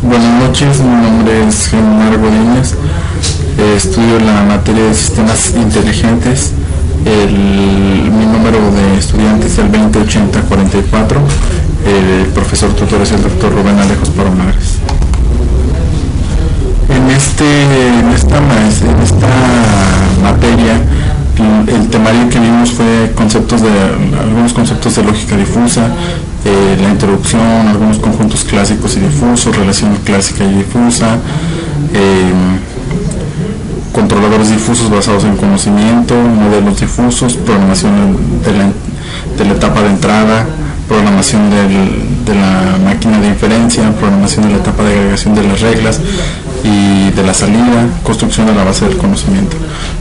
Buenas noches, mi nombre es Germán Godínez, estudio la materia de sistemas inteligentes. Mi número de estudiantes es el 208044. El profesor tutor es el doctor Rubén Alejos Palomares. En esta materia, el temario que vimos fue algunos conceptos de lógica difusa, la introducción, algunos conjuntos clásicos y difusos, relación clásica y difusa, controladores difusos basados en conocimiento, modelos difusos, programación de la etapa de entrada, programación de la máquina de inferencia, programación de la etapa de agregación de las reglas y de la salida, construcción de la base del conocimiento.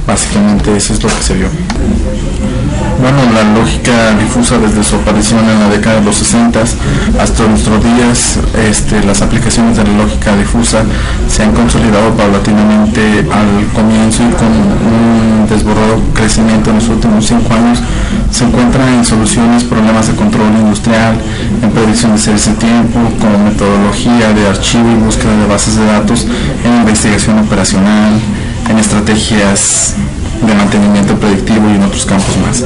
Básicamente eso es lo que se vio. Bueno, la lógica difusa desde su aparición en la década de los 60 hasta nuestros días, las aplicaciones de la lógica difusa se han consolidado paulatinamente al comienzo y con un desbordado crecimiento en los últimos 5 años. Se encuentra en soluciones, problemas de control industrial, en predicción de series de tiempo, como metodología de archivo y búsqueda de bases de datos, en investigación operacional, en estrategias de mantenimiento predictivo y en otros campos más.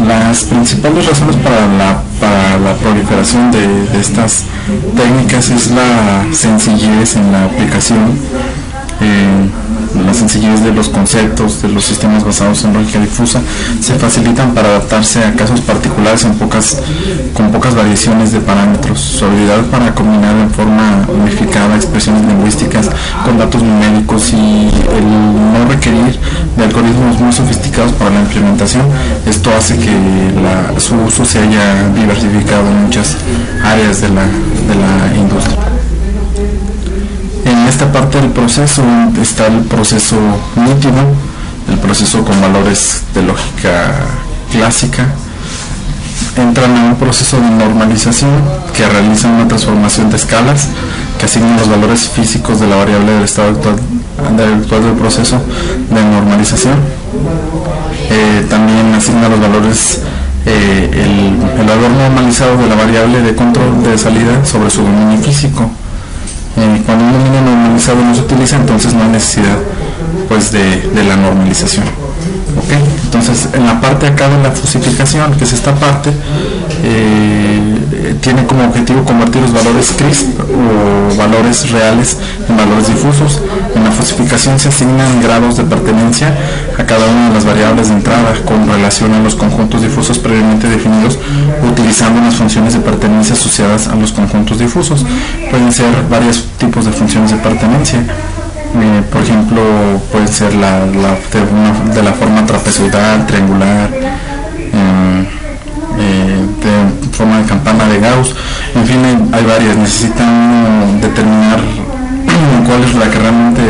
Las principales razones para la proliferación de estas técnicas es la sencillez en la aplicación, la sencillez de los conceptos, de los sistemas basados en lógica difusa, se facilitan para adaptarse a casos particulares con pocas variaciones de parámetros. Su habilidad para combinar en forma unificada expresiones lingüísticas con datos numéricos y el no requerir de algoritmos muy sofisticados para la implementación, esto hace que su uso se haya diversificado en muchas áreas de la industria. En esta parte del proceso está el proceso nítido, el proceso con valores de lógica clásica. Entran en un proceso de normalización que realiza una transformación de escalas que asignan los valores físicos de la variable del estado actual del proceso de normalización. También asigna los valores el valor normalizado de la variable de control de salida sobre su dominio físico. Cuando un dominio normalizado no se utiliza, entonces no hay necesidad de la normalización. ¿Okay? Entonces, en la parte acá de la fusificación, que es esta parte, tiene como objetivo convertir los valores CRISP o valores reales en valores difusos. En la fusificación se asignan grados de pertenencia a cada una de las variables de entrada con relación a los conjuntos difusos previamente definidos, utilizando las funciones de pertenencia asociadas a los conjuntos difusos. Pueden ser varios tipos de funciones de pertenencia. Por ejemplo, puede ser de la forma trapezoidal, triangular, de forma de campana de Gauss. En fin, hay varias. Necesitan determinar cuál es la que realmente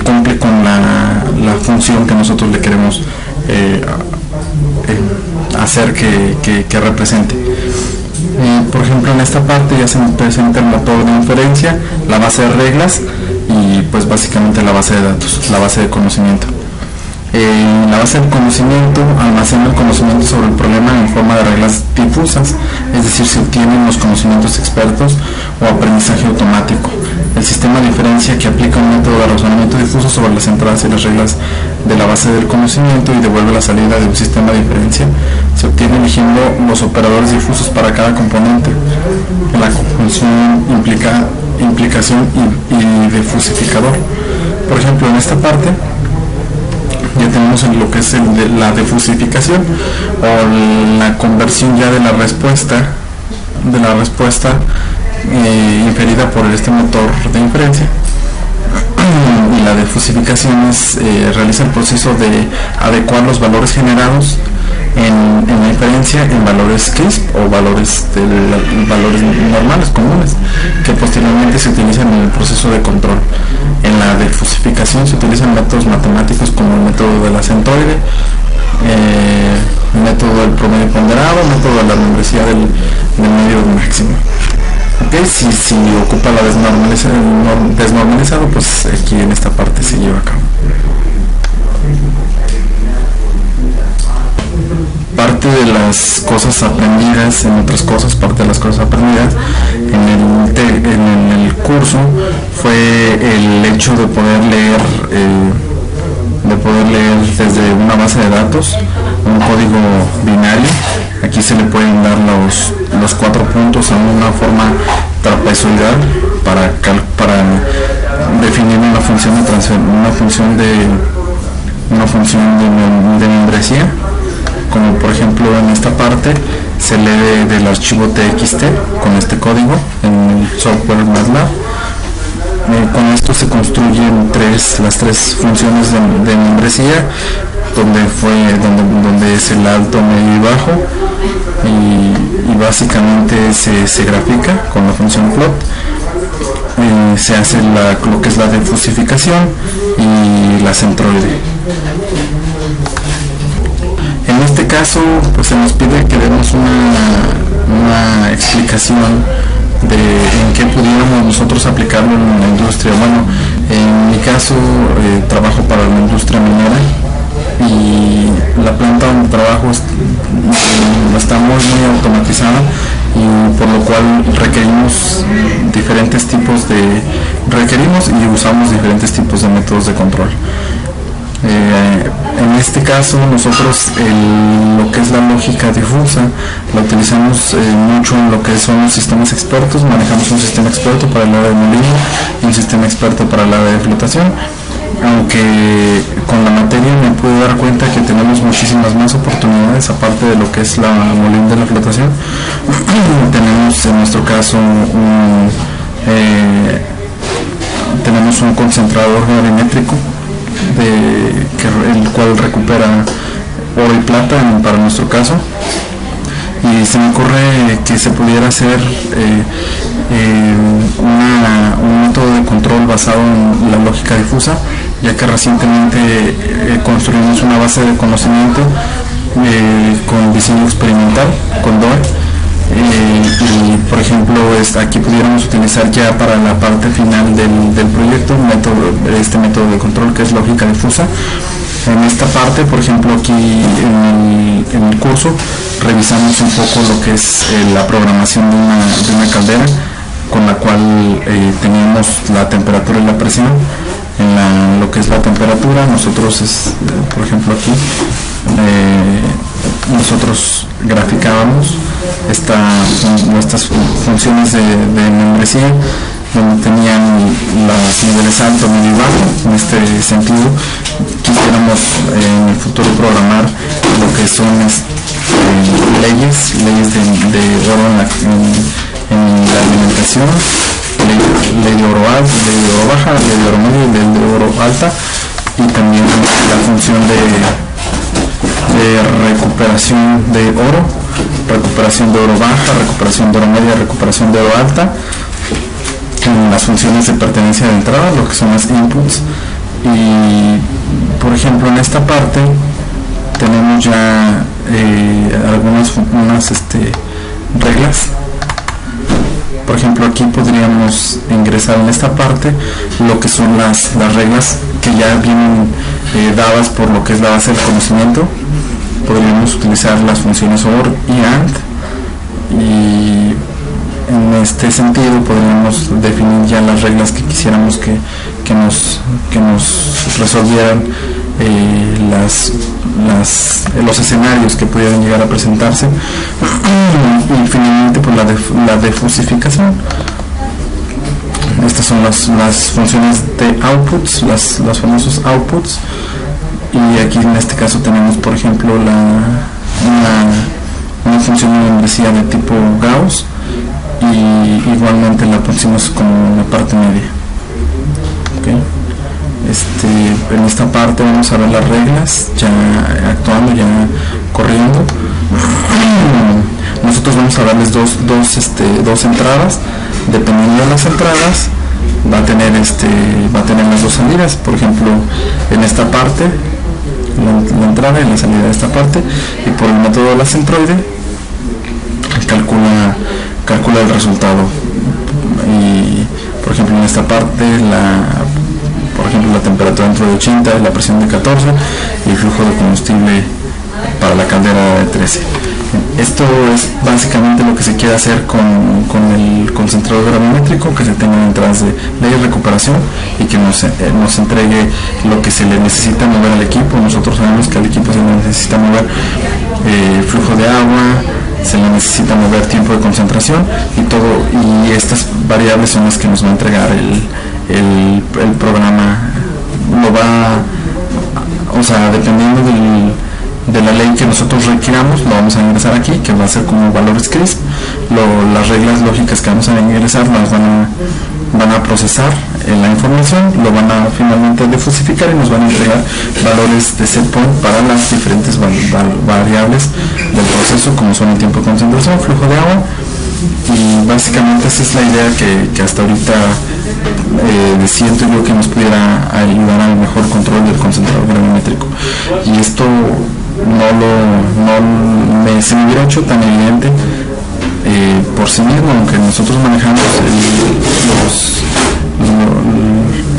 cumple con la función que nosotros le queremos hacer que represente. Por ejemplo, en esta parte ya se presenta el motor de inferencia, la base de reglas y pues básicamente la base de datos, la base de conocimiento. La base del conocimiento almacena el conocimiento sobre el problema en forma de reglas difusas, es decir, se obtienen los conocimientos expertos o aprendizaje automático. El sistema de inferencia que aplica un método de razonamiento difuso sobre las entradas y las reglas de la base del conocimiento y devuelve la salida de un sistema de inferencia se obtiene eligiendo los operadores difusos para cada componente. La conjunción implicación y defusificador. Por ejemplo, en esta parte ya tenemos en lo que es la defusificación o la conversión ya de la respuesta inferida por este motor de inferencia. Y la defusificación realiza el proceso de adecuar los valores generados en la inferencia en valores CRISP o valores normales, comunes, que posteriormente se utilizan en el proceso de control. En la defusificación se utilizan métodos matemáticos como el método de la centroide, método del promedio ponderado, método de la membresía del medio máximo. Okay, si ocupa la desnormalizado, pues aquí en esta parte se lleva a cabo. Parte de las cosas aprendidas, en otras cosas, parte de las cosas aprendidas en el curso hecho de poder leer desde una base de datos un código binario. Aquí se le pueden dar los 4 puntos a una forma trapezoidal para definir una función de transfer, una función de membresía, como por ejemplo en esta parte se lee del archivo txt con este código en el software MATLAB. Con esto se construyen las tres funciones de membresía, donde es el alto, medio y bajo, y básicamente se grafica con la función plot. Se hace lo que es la defusificación y la centroide. En este caso, pues se nos pide que demos una explicación de en qué pudiéramos nosotros aplicarlo en la industria. Bueno, en mi caso trabajo para la industria minera, y la planta donde trabajo está muy automatizada, y por lo cual requerimos y usamos diferentes tipos de métodos de control. En este caso nosotros lo que es la lógica difusa la utilizamos mucho en lo que son los sistemas expertos. Manejamos un sistema experto para el área de molino y un sistema experto para el área de flotación, aunque con la materia me pude dar cuenta que tenemos muchísimas más oportunidades aparte de lo que es la molino de la flotación. Tenemos en nuestro caso tenemos un concentrador gravimétrico el cual recupera oro y plata para nuestro caso, y se me ocurre que se pudiera hacer un método de control basado en la lógica difusa, ya que recientemente construimos una base de conocimiento con diseño experimental con DOE. Y por ejemplo aquí pudiéramos utilizar ya para la parte final del proyecto este método de control que es lógica difusa. En esta parte, por ejemplo, aquí en el curso revisamos un poco lo que es la programación de una caldera, con la cual teníamos la temperatura y la presión. En lo que es la temperatura, nosotros por ejemplo aquí nosotros graficábamos nuestras funciones de membresía, donde tenían los niveles alto, medio y bajo. En este sentido quisiéramos en el futuro programar lo que son leyes de oro en la alimentación, ley de oro alto, ley de oro baja, ley de oro medio y ley de oro alta, y también la función de recuperación de oro, recuperación de oro baja, recuperación de oro media, recuperación de oro alta, en las funciones de pertenencia de entrada, lo que son las inputs. Y por ejemplo en esta parte tenemos ya algunas reglas. Por ejemplo aquí podríamos ingresar en esta parte lo que son las reglas que ya vienen dadas por lo que es la base del conocimiento. Podríamos utilizar las funciones OR y AND, y en este sentido podríamos definir ya las reglas que quisiéramos que nos resolvieran los escenarios que pudieran llegar a presentarse. Y finalmente pues la defusificación. Estas son las funciones de outputs, los famosos outputs. Y aquí en este caso tenemos por ejemplo una función de membresía de tipo Gauss, y igualmente la pusimos como la parte media. ¿Okay? En esta parte vamos a ver las reglas ya actuando, ya corriendo. Nosotros vamos a darles dos entradas. Dependiendo de las entradas va a tener las dos salidas. Por ejemplo en esta parte la entrada y la salida de esta parte, y por el método de la centroide calcula el resultado. Y por ejemplo en esta parte por ejemplo la temperatura dentro de 80, la presión de 14 y el flujo de combustible para la caldera de 13. Esto es básicamente lo que se quiere hacer con el concentrador gravimétrico, que se tenga entradas de recuperación y que nos entregue lo que se le necesita mover al equipo. Nosotros sabemos que al equipo se le necesita mover flujo de agua, se le necesita mover tiempo de concentración y estas variables son las que nos va a entregar el programa. O sea, dependiendo de la ley que nosotros requiramos, lo vamos a ingresar aquí, que va a ser como valores CRISP. Las reglas lógicas que vamos a ingresar las van a procesar la información, lo van a finalmente defusificar y nos van a entregar valores de set point para las diferentes variables del proceso, como son el tiempo de concentración, flujo de agua. Y básicamente esa es la idea que hasta ahorita siento yo que nos pudiera ayudar al mejor control del concentrador gravimétrico. Y esto se me hubiera hecho tan evidente por sí mismo, aunque nosotros manejamos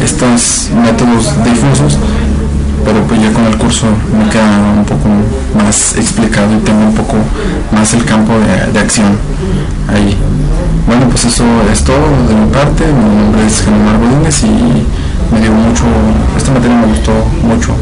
estos métodos difusos, pero pues ya con el curso me queda un poco más explicado y tengo un poco más el campo de acción ahí. Bueno, pues eso es todo de mi parte. Mi nombre es Germán Godínez y me dio mucho, esta materia me gustó mucho.